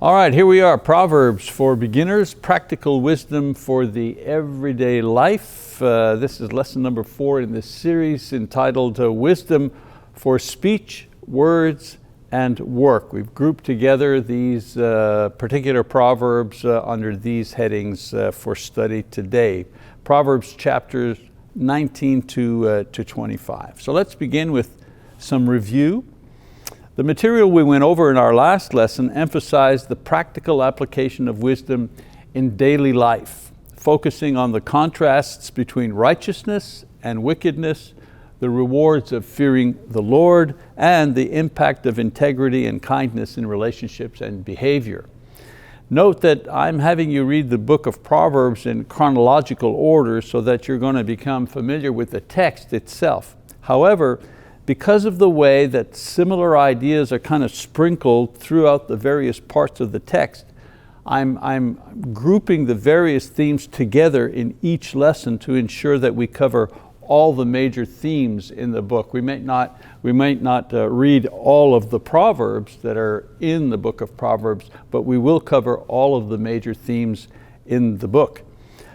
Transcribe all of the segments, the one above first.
All right, here we are, Proverbs for beginners, practical wisdom for the everyday life. This is lesson number 4 in this series entitled Wisdom for Speech, Words, and Work. We've grouped together these particular Proverbs under these headings for study today. Proverbs chapters 19 to 25. So let's begin with some review. The material we went over in our last lesson emphasized the practical application of wisdom in daily life, focusing on the contrasts between righteousness and wickedness, the rewards of fearing the Lord, and the impact of integrity and kindness in relationships and behavior. Note that I'm having you read the book of Proverbs in chronological order so that you're going to become familiar with the text itself. However, because of the way that similar ideas are kind of sprinkled throughout the various parts of the text, I'm grouping the various themes together in each lesson to ensure that we cover all the major themes in the book. We might not read all of the Proverbs that are in the book of Proverbs, but we will cover all of the major themes in the book.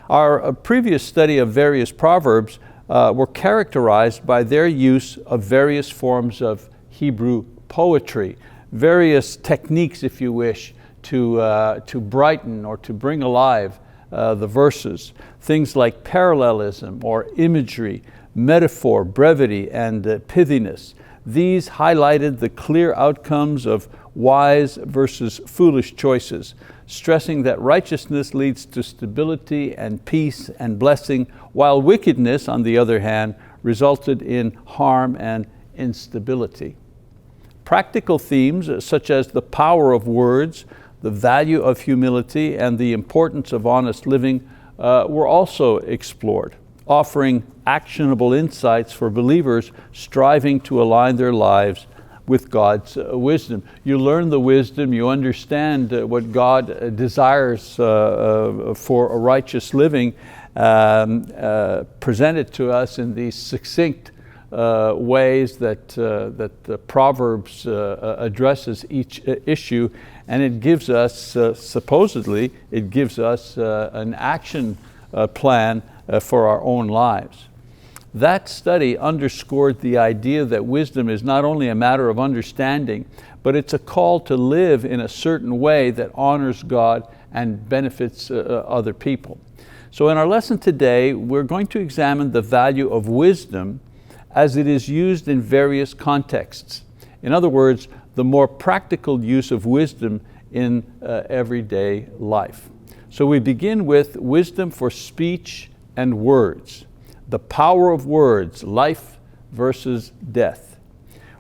Our previous study of various Proverbs were characterized by their use of various forms of Hebrew poetry, various techniques, if you wish, to brighten or to bring alive the verses. Things like parallelism or imagery, metaphor, brevity, and pithiness. These highlighted the clear outcomes of wise versus foolish choices, stressing that righteousness leads to stability and peace and blessing, while wickedness, on the other hand, resulted in harm and instability. Practical themes such as the power of words, the value of humility, and the importance of honest living were also explored, offering actionable insights for believers striving to align their lives with God's wisdom. You learn the wisdom, you understand what God desires for a righteous living, presented to us in these succinct ways that the Proverbs addresses each issue, and it gives us, supposedly, it gives us an action plan for our own lives. That study underscored the idea that wisdom is not only a matter of understanding, but it's a call to live in a certain way that honors God and benefits other people. So in our lesson today, we're going to examine the value of wisdom as it is used in various contexts. In other words, the more practical use of wisdom in everyday life. So we begin with wisdom for speech and words. The power of words, life versus death.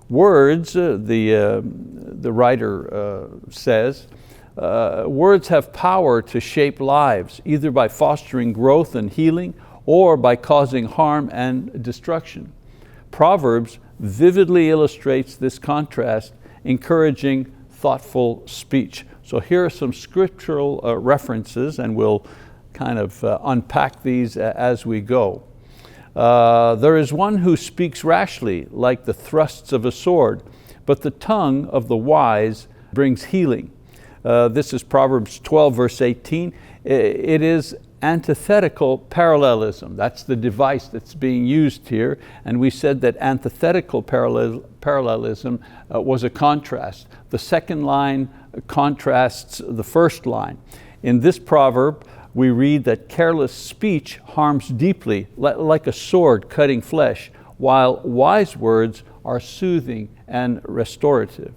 Words, the writer says, words have power to shape lives, either by fostering growth and healing or by causing harm and destruction. Proverbs vividly illustrates this contrast, encouraging thoughtful speech. So here are some scriptural references, and we'll kind of unpack these as we go. There is one who speaks rashly, like the thrusts of a sword, but the tongue of the wise brings healing. This is Proverbs 12, verse 18. It is antithetical parallelism. That's the device that's being used here. And we said that antithetical parallelism was a contrast. The second line contrasts the first line. In this proverb, we read that careless speech harms deeply, like a sword cutting flesh, while wise words are soothing and restorative.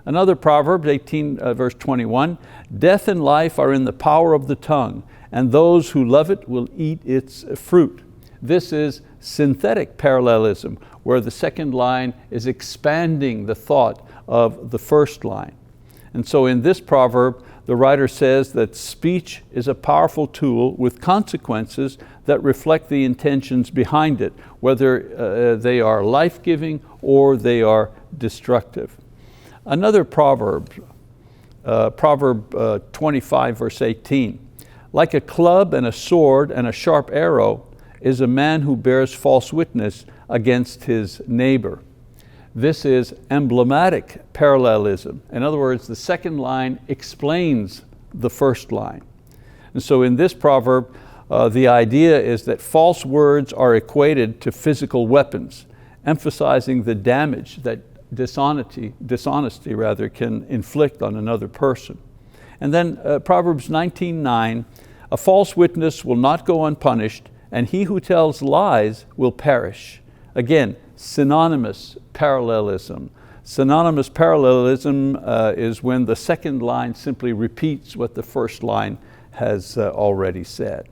Another proverb, 18 verse 21, death and life are in the power of the tongue, and those who love it will eat its fruit. This is synthetic parallelism, where the second line is expanding the thought of the first line. And so in this proverb, the writer says that speech is a powerful tool with consequences that reflect the intentions behind it, whether they are life-giving or they are destructive. Another proverb, Proverb 25, verse 18. Like a club and a sword and a sharp arrow is a man who bears false witness against his neighbor. This is emblematic parallelism. In other words, the second line explains the first line. And so in this proverb, the idea is that false words are equated to physical weapons, emphasizing the damage that dishonesty can inflict on another person. And then Proverbs 19:9, a false witness will not go unpunished, and he who tells lies will perish. Again, synonymous parallelism. Synonymous parallelism is when the second line simply repeats what the first line has already said.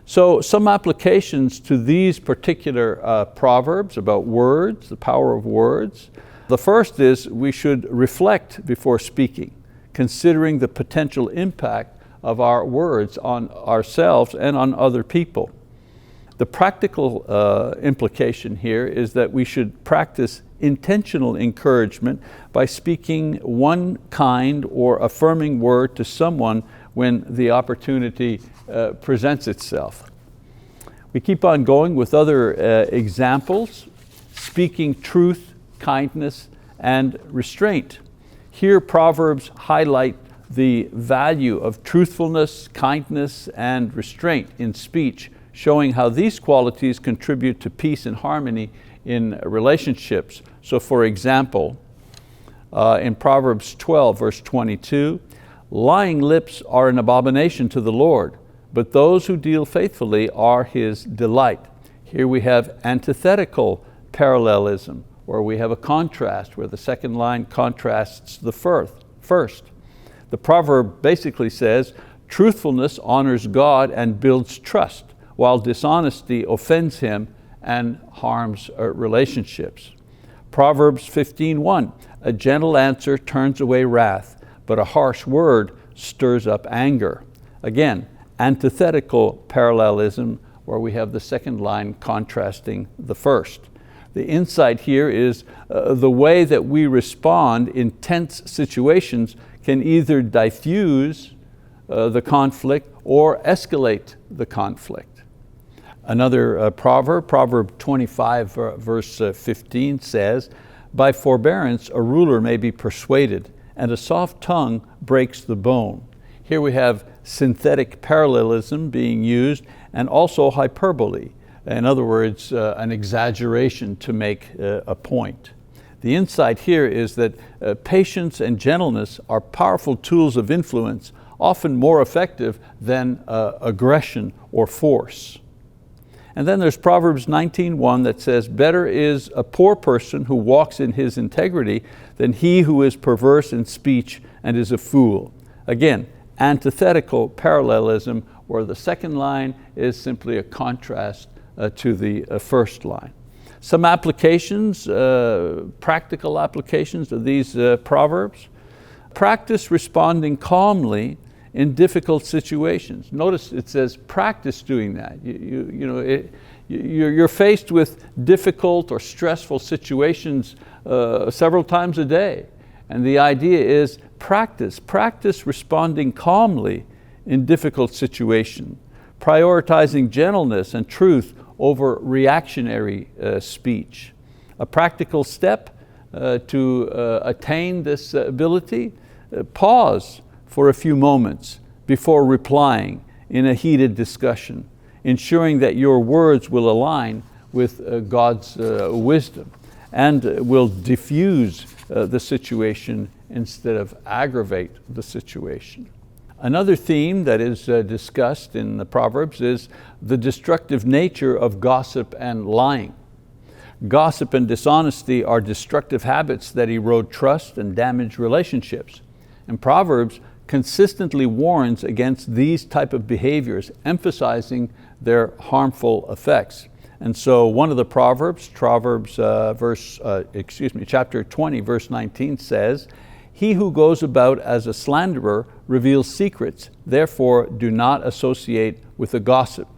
So some applications to these particular proverbs about words, the power of words. The first is we should reflect before speaking, considering the potential impact of our words on ourselves and on other people. The practical implication here is that we should practice intentional encouragement by speaking one kind or affirming word to someone when the opportunity presents itself. We keep on going with other examples, speaking truth, kindness, and restraint. Here Proverbs highlight the value of truthfulness, kindness, and restraint in speech, showing how these qualities contribute to peace and harmony in relationships. So for example, in Proverbs 12, verse 22, lying lips are an abomination to the Lord, but those who deal faithfully are His delight. Here we have antithetical parallelism, where we have a contrast, where the second line contrasts the first. The proverb basically says, truthfulness honors God and builds trust, while dishonesty offends Him and harms relationships. Proverbs 15:1, a gentle answer turns away wrath, but a harsh word stirs up anger. Again, antithetical parallelism, where we have the second line contrasting the first. The insight here is the way that we respond in tense situations can either diffuse the conflict or escalate the conflict. Another proverb, Proverb 25 verse 15 says, by forbearance a ruler may be persuaded, and a soft tongue breaks the bone. Here we have synthetic parallelism being used, and also hyperbole. In other words, an exaggeration to make a point. The insight here is that patience and gentleness are powerful tools of influence, often more effective than aggression or force. And then there's Proverbs 19:1 that says, better is a poor person who walks in his integrity than he who is perverse in speech and is a fool. Again, antithetical parallelism, where the second line is simply a contrast to the first line. Some applications, practical applications of these proverbs. Practice responding calmly in difficult situations. Notice it says practice doing that. You're faced with difficult or stressful situations several times a day. And the idea is practice responding calmly in difficult situations, prioritizing gentleness and truth over reactionary speech. A practical step to attain this ability, pause for a few moments before replying in a heated discussion, ensuring that your words will align with God's wisdom and will diffuse the situation instead of aggravate the situation. Another theme that is discussed in the Proverbs is the destructive nature of gossip and lying. Gossip and dishonesty are destructive habits that erode trust and damage relationships. And Proverbs consistently warns against these type of behaviors, emphasizing their harmful effects. And so one of the Proverbs, chapter 20, verse 19 says, he who goes about as a slanderer reveals secrets, therefore do not associate with a gossip.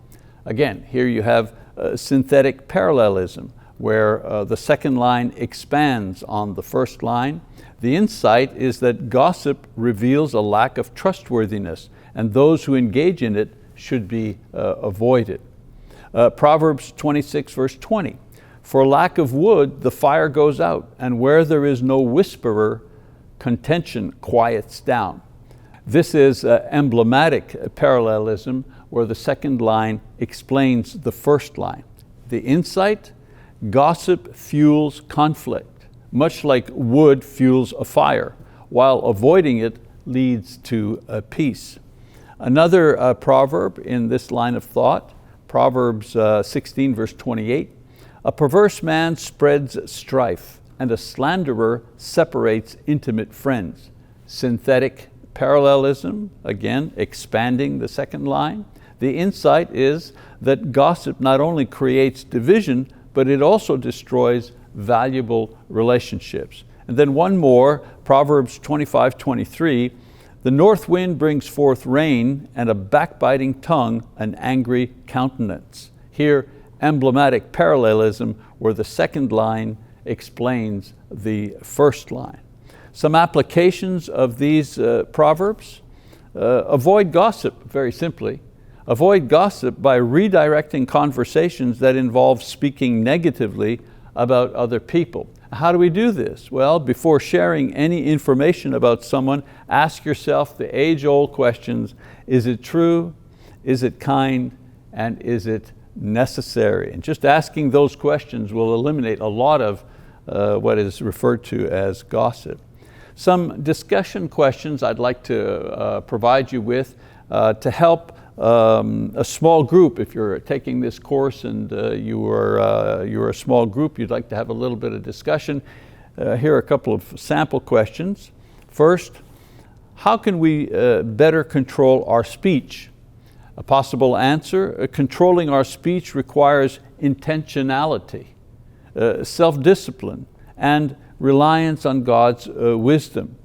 Again, here you have synthetic parallelism, where the second line expands on the first line. The insight is that gossip reveals a lack of trustworthiness, and those who engage in it should be avoided. Proverbs 26 verse 20, For lack of wood, the fire goes out, and where there is no whisperer, contention quiets down. This is emblematic parallelism where the second line explains the first line. The insight, gossip fuels conflict, much like wood fuels a fire, while avoiding it leads to peace. Another proverb in this line of thought, Proverbs 16 verse 28, a perverse man spreads strife, and a slanderer separates intimate friends. Synthetic parallelism, again, expanding the second line. The insight is that gossip not only creates division, but it also destroys valuable relationships. And then one more, Proverbs 25:23, the north wind brings forth rain, and a backbiting tongue an angry countenance. Here, emblematic parallelism where the second line explains the first line. Some applications of these proverbs. Avoid gossip, very simply. Avoid gossip by redirecting conversations that involve speaking negatively about other people. How do we do this? Well, before sharing any information about someone, ask yourself the age-old questions: is it true? Is it kind? And is it necessary? And just asking those questions will eliminate a lot of what is referred to as gossip. Some discussion questions I'd like to provide you with to help a small group. If you're taking this course and you're a small group, you'd like to have a little bit of discussion. Here are a couple of sample questions. First, how can we better control our speech? A possible answer, controlling our speech requires intentionality, self-discipline, and reliance on God's wisdom.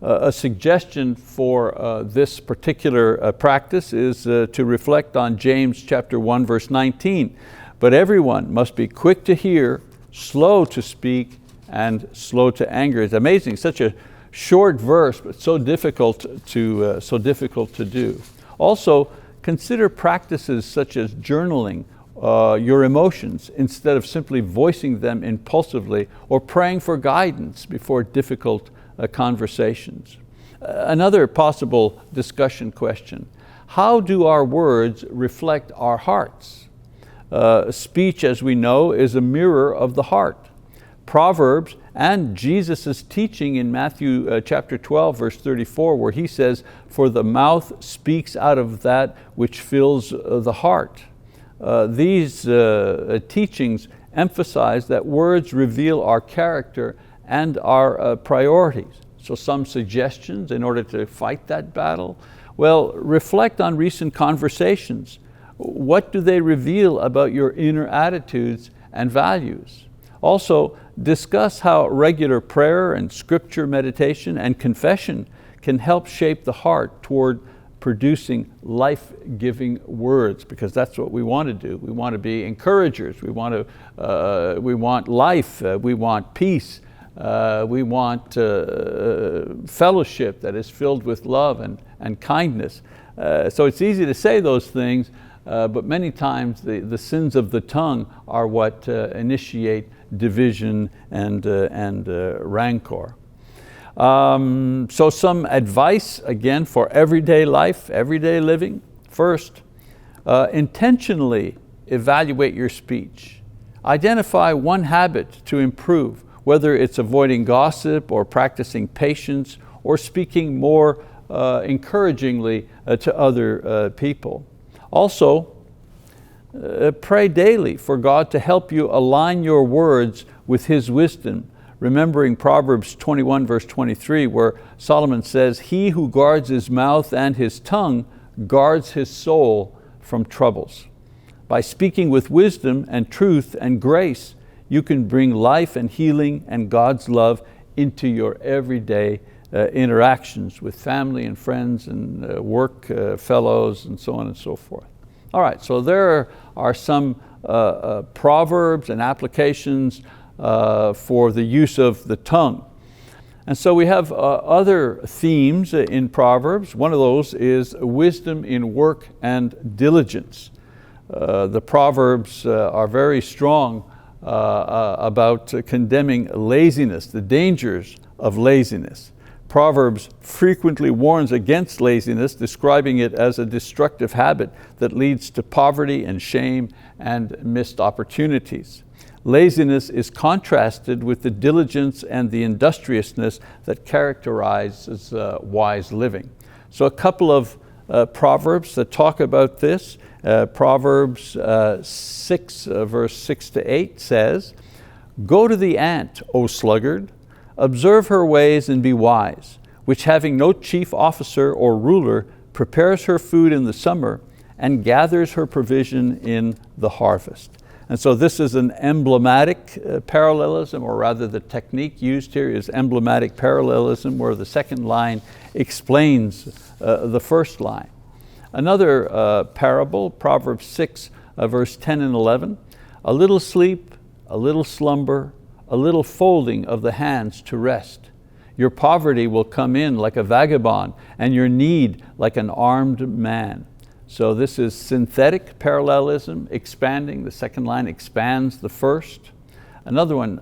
A suggestion for this particular practice is to reflect on James chapter 1 verse 19. But everyone must be quick to hear, slow to speak, and slow to anger. It's amazing, such a short verse, but so difficult to do. Also, consider practices such as journaling your emotions instead of simply voicing them impulsively, or praying for guidance before difficult conversations. Another possible discussion question: how do our words reflect our hearts? Speech, as we know, is a mirror of the heart. Proverbs and Jesus' teaching in Matthew chapter 12 verse 34, where he says, for the mouth speaks out of that which fills the heart. These teachings emphasize that words reveal our character and our priorities. So some suggestions in order to fight that battle? Well, reflect on recent conversations. What do they reveal about your inner attitudes and values? Also, discuss how regular prayer and scripture meditation and confession can help shape the heart toward producing life-giving words, because that's what we want to do. We want to be encouragers. We want life. We want peace. We want fellowship that is filled with love and kindness. So it's easy to say those things, but many times the sins of the tongue are what initiate division and rancor. So some advice, again, for everyday life, everyday living. First, intentionally evaluate your speech. Identify one habit to improve, whether it's avoiding gossip or practicing patience or speaking more encouragingly to other people. Also, pray daily for God to help you align your words with His wisdom, remembering Proverbs 21 verse 23, where Solomon says, he who guards his mouth and his tongue guards his soul from troubles. By speaking with wisdom and truth and grace, you can bring life and healing and God's love into your everyday interactions with family and friends and work fellows and so on and so forth. All right, so there are some proverbs and applications for the use of the tongue. And so we have other themes in Proverbs. One of those is wisdom in work and diligence. The Proverbs are very strong about condemning laziness, the dangers of laziness. Proverbs frequently warns against laziness, describing it as a destructive habit that leads to poverty and shame and missed opportunities. Laziness is contrasted with the diligence and the industriousness that characterizes wise living. So a couple of Proverbs that talk about this. Proverbs 6, verse 6 to 8 says, "Go to the ant, O sluggard, observe her ways and be wise, which having no chief officer or ruler, prepares her food in the summer and gathers her provision in the harvest." And so this is an emblematic parallelism, or rather the technique used here is emblematic parallelism, where the second line explains the first line. Another parable, Proverbs 6, verse 10 and 11, "A little sleep, a little slumber, a little folding of the hands to rest. Your poverty will come in like a vagabond, and your need like an armed man." So this is synthetic parallelism, expanding. The second line expands the first. Another one,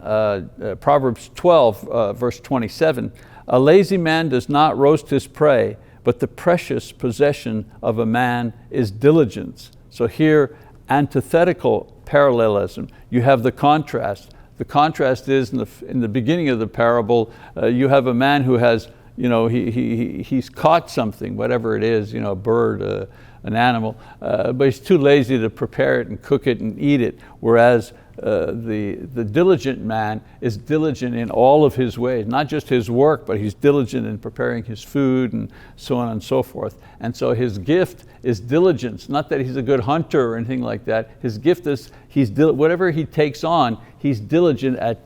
Proverbs 12, verse 27, "A lazy man does not roast his prey, but the precious possession of a man is diligence." So here, antithetical parallelism. You have the contrast. The contrast is in the beginning of the parable, you have a man who has, he's caught something, whatever it is, a bird, an animal, but he's too lazy to prepare it and cook it and eat it. Whereas the diligent man is diligent in all of his ways, not just his work, but he's diligent in preparing his food and so on and so forth. And so his gift is diligence, not that he's a good hunter or anything like that. His gift is, whatever he takes on, he's diligent at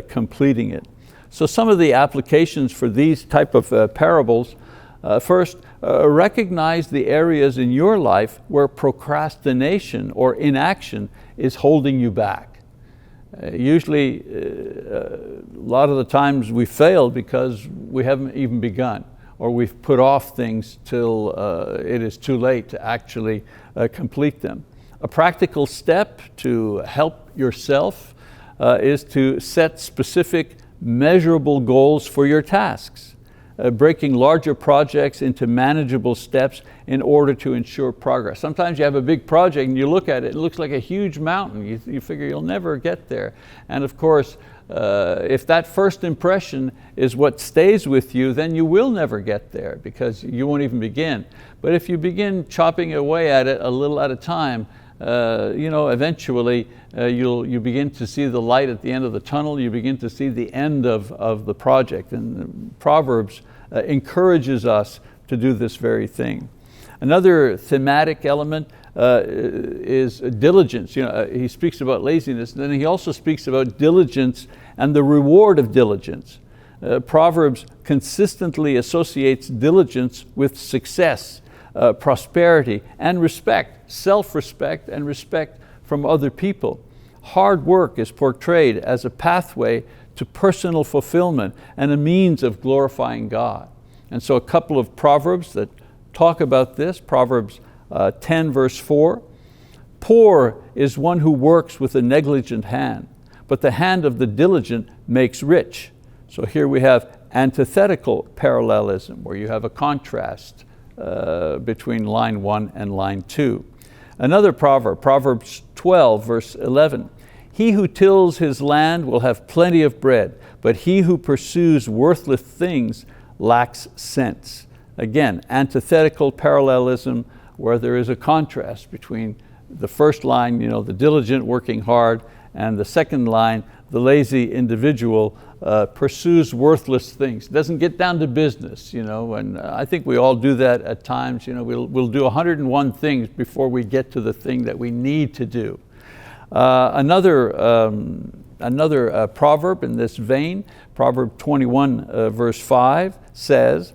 completing it. So some of the applications for these type of parables, first, recognize the areas in your life where procrastination or inaction is holding you back. Usually, a lot of the times we fail because we haven't even begun, or we've put off things till it is too late to actually complete them. A practical step to help yourself is to set specific, measurable goals for your tasks. Breaking larger projects into manageable steps in order to ensure progress. Sometimes you have a big project and you look at it, it looks like a huge mountain. You figure you'll never get there. And of course, if that first impression is what stays with you, then you will never get there because you won't even begin. But if you begin chopping away at it a little at a time, eventually you begin to see the light at the end of the tunnel. You begin to see the end of the project. And Proverbs encourages us to do this very thing. Another thematic element is diligence. He speaks about laziness, and then he also speaks about diligence and the reward of diligence. Proverbs consistently associates diligence with success, prosperity, and respect, self-respect and respect from other people. Hard work is portrayed as a pathway to personal fulfillment and a means of glorifying God. And so a couple of Proverbs that talk about this. Proverbs 10 verse 4, "Poor is one who works with a negligent hand, but the hand of the diligent makes rich." So here we have antithetical parallelism, where you have a contrast between line 1 and line 2. Another proverb, Proverbs 12 verse 11, "He who tills his land will have plenty of bread, but he who pursues worthless things lacks sense." Again, antithetical parallelism, where there is a contrast between the first line, the diligent working hard, and the second line, the lazy individual pursues worthless things, doesn't get down to business, and I think we all do that at times. We'll do 101 things before we get to the thing that we need to do. Another proverb in this vein, Proverb 21 verse 5 says,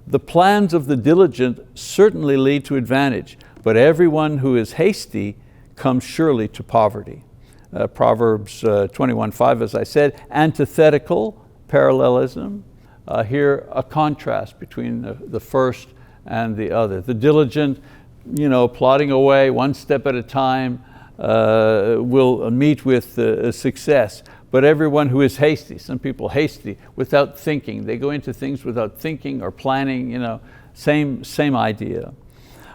"The plans of the diligent certainly lead to advantage, but everyone who is hasty comes surely to poverty." Proverbs 21:5, as I said, antithetical parallelism. Here a contrast between the first and the other. The diligent, plodding away one step at a time, will meet with success. But everyone who is hasty, some people hasty, without thinking. They go into things without thinking or planning, same idea.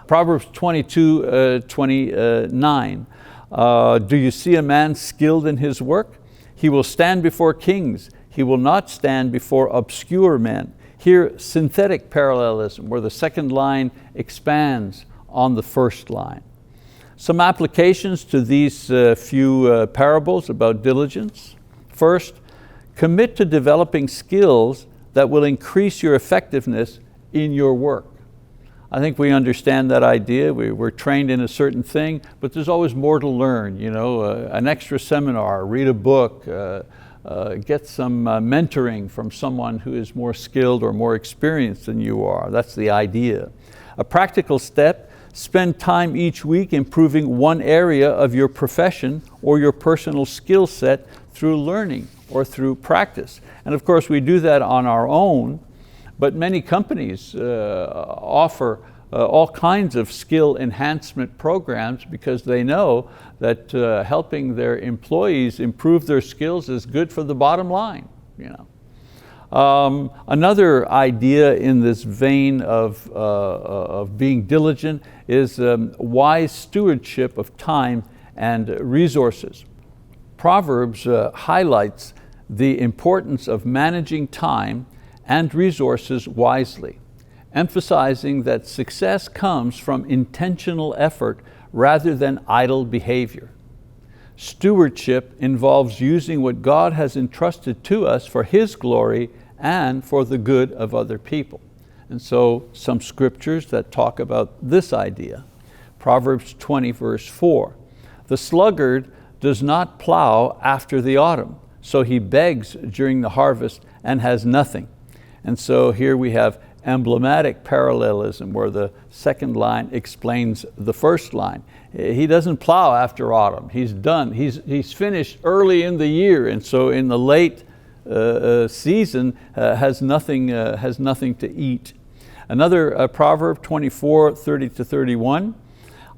Proverbs 22:29. Do you see a man skilled in his work? He will stand before kings. He will not stand before obscure men. Here, synthetic parallelism, where the second line expands on the first line. Some applications to these few parables about diligence. First, commit to developing skills that will increase your effectiveness in your work. I think we understand that idea. We're trained in a certain thing, but there's always more to learn. An extra seminar, read a book, get some mentoring from someone who is more skilled or more experienced than you are. That's the idea. A practical step, spend time each week improving one area of your profession or your personal skill set through learning or through practice. And of course we do that on our own, but many companies offer all kinds of skill enhancement programs because they know that helping their employees improve their skills is good for the bottom line. Another idea in this vein of being diligent is wise stewardship of time and resources. Proverbs highlights the importance of managing time and resources wisely, emphasizing that success comes from intentional effort rather than idle behavior. Stewardship involves using what God has entrusted to us for His glory and for the good of other people. And so some scriptures that talk about this idea. Proverbs 20 verse 4. The sluggard does not plow after the autumn, so he begs during the harvest and has nothing. And so here we have emblematic parallelism where the second line explains the first line. He doesn't plow after autumn. He's done. He's finished early in the year, and so in the late season has nothing to eat. Another proverb 24:30-31.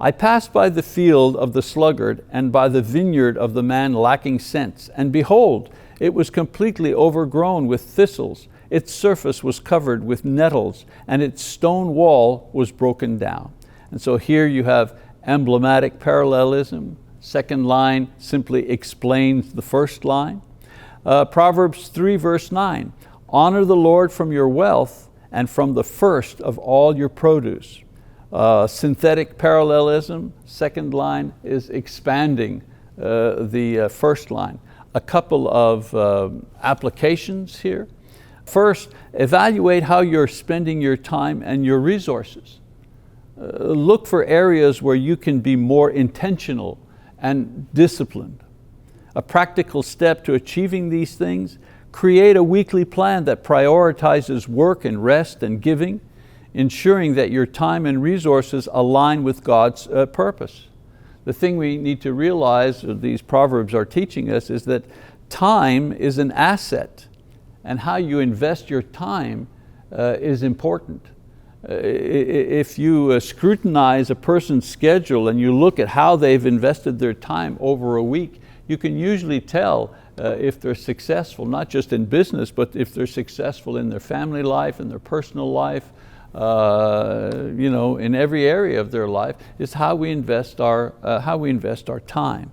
I passed by the field of the sluggard and by the vineyard of the man lacking sense, and behold, it was completely overgrown with thistles. Its surface was covered with nettles, and its stone wall was broken down. And so here you have emblematic parallelism. Second line simply explains the first line. Proverbs 3 verse 9, honor the Lord from your wealth and from the first of all your produce. Synthetic parallelism, second line is expanding the first line. A couple of applications here. First, evaluate how you're spending your time and your resources. Look for areas where you can be more intentional and disciplined. A practical step to achieving these things, create a weekly plan that prioritizes work and rest and giving, ensuring that your time and resources align with God's purpose. The thing we need to realize, these Proverbs are teaching us, is that time is an asset, and how you invest your time is important. If you scrutinize a person's schedule and you look at how they've invested their time over a week, you can usually tell if they're successful, not just in business, but if they're successful in their family life, in their personal life, in every area of their life, is how we invest our time.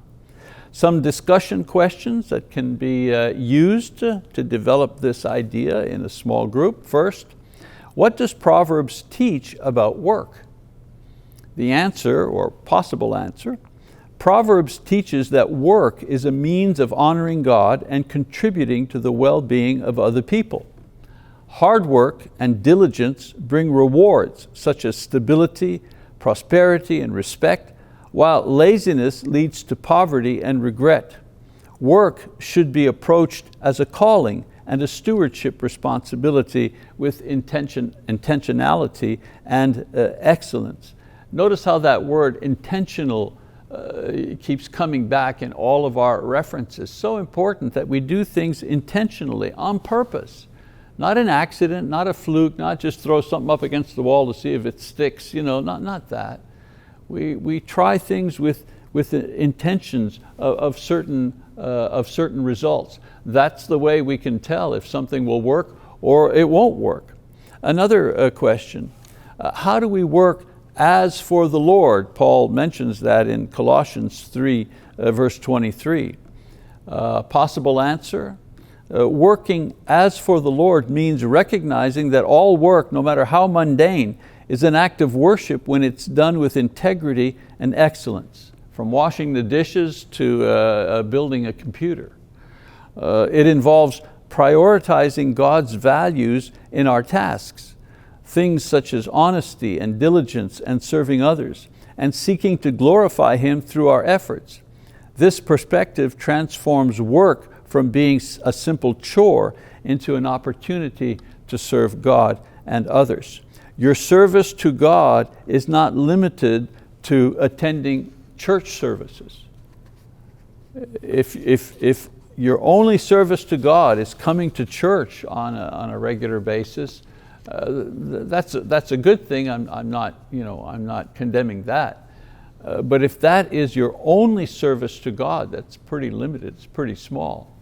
Some discussion questions that can be used to develop this idea in a small group. First, what does Proverbs teach about work? The answer, or possible answer, Proverbs teaches that work is a means of honoring God and contributing to the well-being of other people. Hard work and diligence bring rewards such as stability, prosperity, and respect, while laziness leads to poverty and regret. Work should be approached as a calling and a stewardship responsibility with intentionality and excellence. Notice how that word intentional keeps coming back in all of our references. So important that we do things intentionally, on purpose. Not an accident, not a fluke, not just throw something up against the wall to see if it sticks, not that. We try things with with the intentions of certain results. That's the way we can tell if something will work or it won't work. Another question, how do we work as for the Lord? Paul mentions that in Colossians 3, verse 23. Possible answer, working as for the Lord means recognizing that all work, no matter how mundane, is an act of worship when it's done with integrity and excellence, from washing the dishes to building a computer. It involves prioritizing God's values in our tasks, things such as honesty and diligence and serving others, and seeking to glorify Him through our efforts. This perspective transforms work from being a simple chore into an opportunity to serve God and others. Your service to God is not limited to attending church services. If your only service to God is coming to church on a regular basis, that's a good thing. I'm not condemning that. But if that is your only service to God, that's pretty limited, it's pretty small.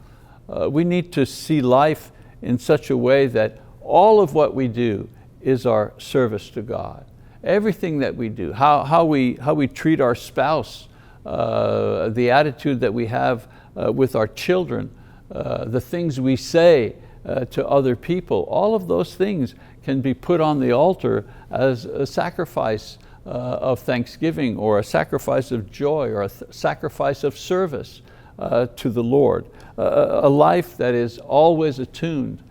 We need to see life in such a way that all of what we do is our service to God. Everything that we do, how we treat our spouse, the attitude that we have with our children, the things we say to other people, all of those things can be put on the altar as a sacrifice of thanksgiving, or a sacrifice of joy, or a sacrifice of service to the Lord. A life that is always attuned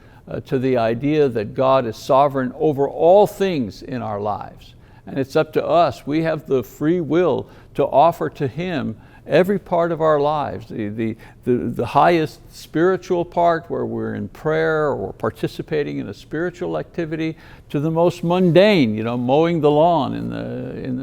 to the idea that God is sovereign over all things in our lives. And it's up to us. We have the free will to offer to Him every part of our lives, the highest spiritual part where we're in prayer or participating in a spiritual activity, to the most mundane, mowing the lawn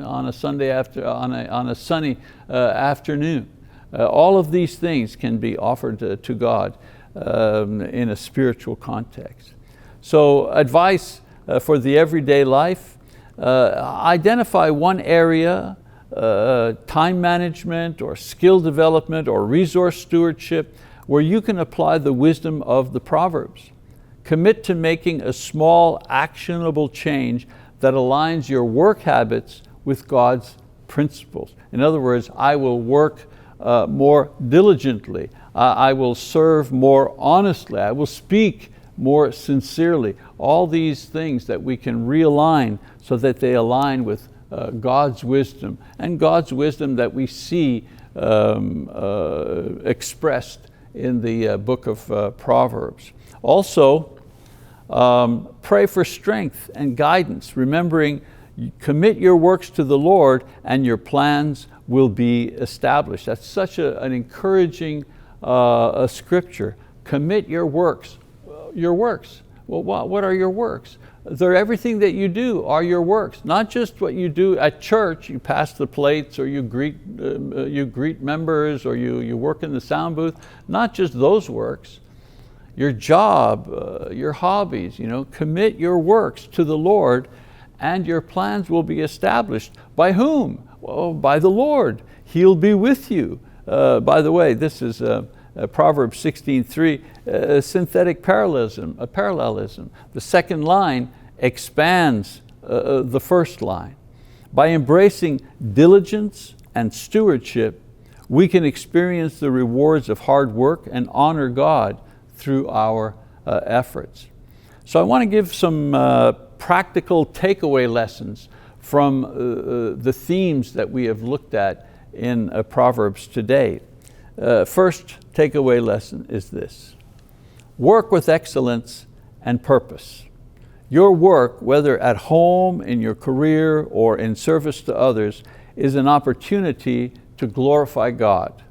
on a Sunday on a sunny afternoon. All of these things can be offered to God in a spiritual context. So advice for the everyday life, identify one area, time management or skill development or resource stewardship, where you can apply the wisdom of the Proverbs. Commit to making a small actionable change that aligns your work habits with God's principles. In other words, I will work more diligently. I will serve more honestly. I will speak more sincerely. All these things that we can realign so that they align with God's wisdom, and God's wisdom that we see expressed in the book of Proverbs. Also, pray for strength and guidance, remembering commit your works to the Lord and your plans will be established. That's such an encouraging scripture. Commit your works. Your works. Well, what are your works? They're everything that you do are your works, not just what you do at church. You pass the plates, or you greet members, or you work in the sound booth. Not just those works. Your job, your hobbies. Commit your works to the Lord, and your plans will be established. By whom? Well, by the Lord. He'll be with you. By the way, this is Proverbs 16:3, synthetic parallelism. The second line expands the first line. By embracing diligence and stewardship, we can experience the rewards of hard work and honor God through our efforts. So I want to give some practical takeaway lessons from the themes that we have looked at in Proverbs today. First takeaway lesson is this: work with excellence and purpose. Your work, whether at home, in your career, or in service to others, is an opportunity to glorify God.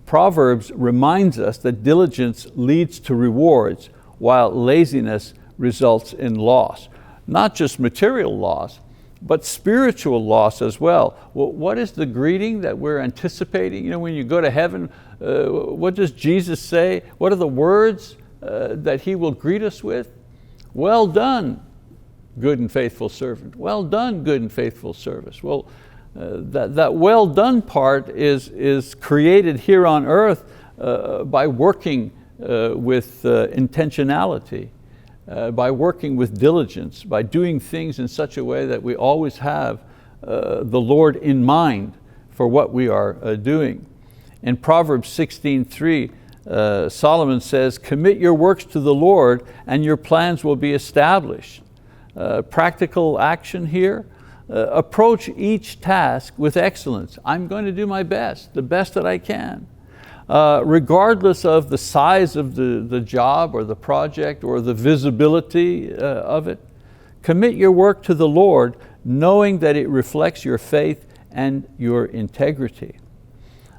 Proverbs reminds us that diligence leads to rewards, while laziness results in loss. Not just material loss, but spiritual loss as well. Well, what is the greeting that we're anticipating? When you go to heaven, what does Jesus say? What are the words that He will greet us with? Well done, good and faithful servant. Well done, good and faithful service. Well, That well done part is created here on earth by working with intentionality, by working with diligence, by doing things in such a way that we always have the Lord in mind for what we are doing. In Proverbs 16:3, Solomon says, "Commit your works to the Lord and your plans will be established." Practical action here, approach each task with excellence. I'm going to do my best, the best that I can. Regardless of the size of the job or the project or the visibility of it, commit your work to the Lord, knowing that it reflects your faith and your integrity.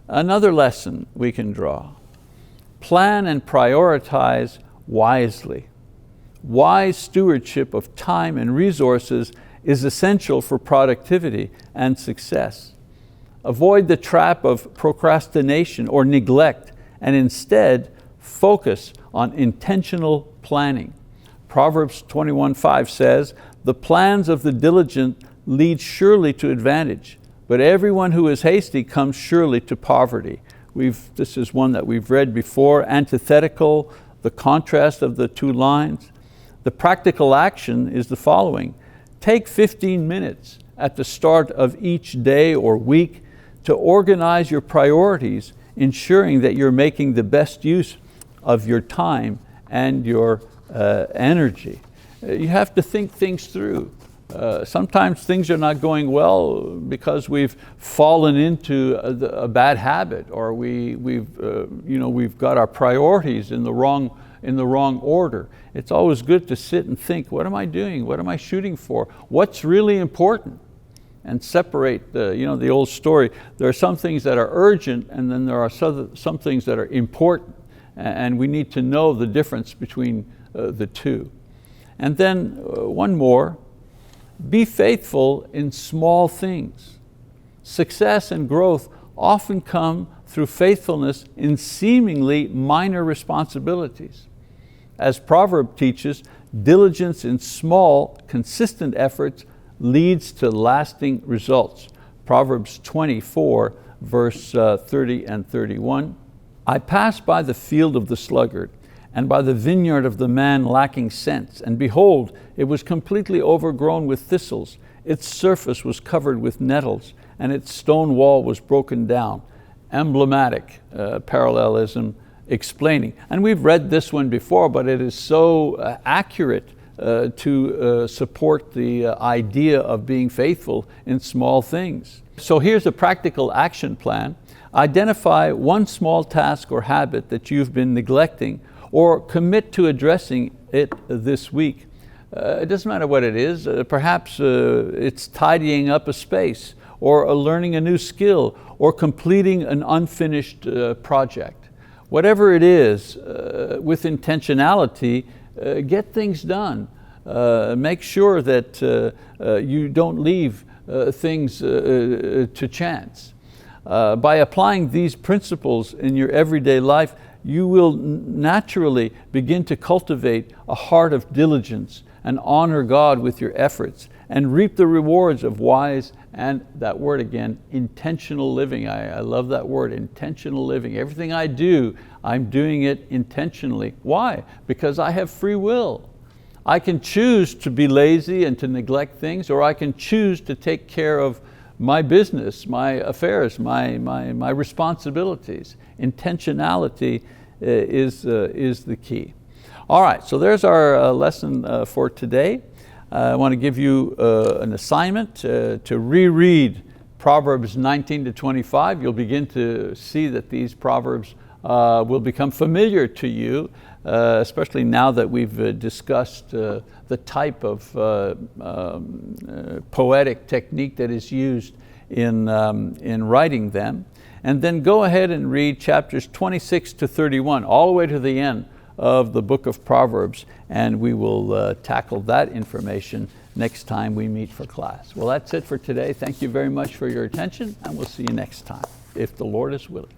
Another lesson we can draw: plan and prioritize wisely. Wise stewardship of time and resources is essential for productivity and success. Avoid the trap of procrastination or neglect, and instead focus on intentional planning. Proverbs 21:5 says, "The plans of the diligent lead surely to advantage, but everyone who is hasty comes surely to poverty." This is one that we've read before, antithetical, the contrast of the two lines. The practical action is the following: take 15 minutes at the start of each day or week to organize your priorities, ensuring that you're making the best use of your time and your energy. You have to think things through. Sometimes things are not going well because we've fallen into a bad habit, or we've got our priorities in the wrong order. It's always good to sit and think, what am I doing? What am I shooting for? What's really important? And separate the old story. There are some things that are urgent, and then there are some things that are important, and we need to know the difference between the two. And then one more: be faithful in small things. Success and growth often come through faithfulness in seemingly minor responsibilities. As Proverbs teaches, diligence in small, consistent efforts leads to lasting results. Proverbs 24, verse 30 and 31. "I passed by the field of the sluggard, and by the vineyard of the man lacking sense, and behold, it was completely overgrown with thistles. Its surface was covered with nettles, and its stone wall was broken down." Emblematic parallelism explaining. And we've read this one before, but it is so accurate to support the idea of being faithful in small things. So here's a practical action plan. Identify one small task or habit that you've been neglecting, or commit to addressing it this week. It doesn't matter what it is. Perhaps it's tidying up a space, or learning a new skill, or completing an unfinished project. Whatever it is, with intentionality, get things done. Make sure that you don't leave things to chance. By applying these principles in your everyday life, you will naturally begin to cultivate a heart of diligence and honor God with your efforts, and reap the rewards of wise, and that word again, intentional living. I love that word, intentional living. Everything I do, I'm doing it intentionally. Why? Because I have free will. I can choose to be lazy and to neglect things, or I can choose to take care of my business, my affairs, my responsibilities. Intentionality is the key. All right, so there's our lesson for today. I want to give you an assignment to reread Proverbs 19 to 25. You'll begin to see that these Proverbs will become familiar to you, especially now that we've discussed the type of poetic technique that is used in writing them. And then go ahead and read chapters 26 to 31, all the way to the end of the book of Proverbs, and we will tackle that information next time we meet for class. Well, that's it for today. Thank you very much for your attention, and we'll see you next time, if the Lord is willing.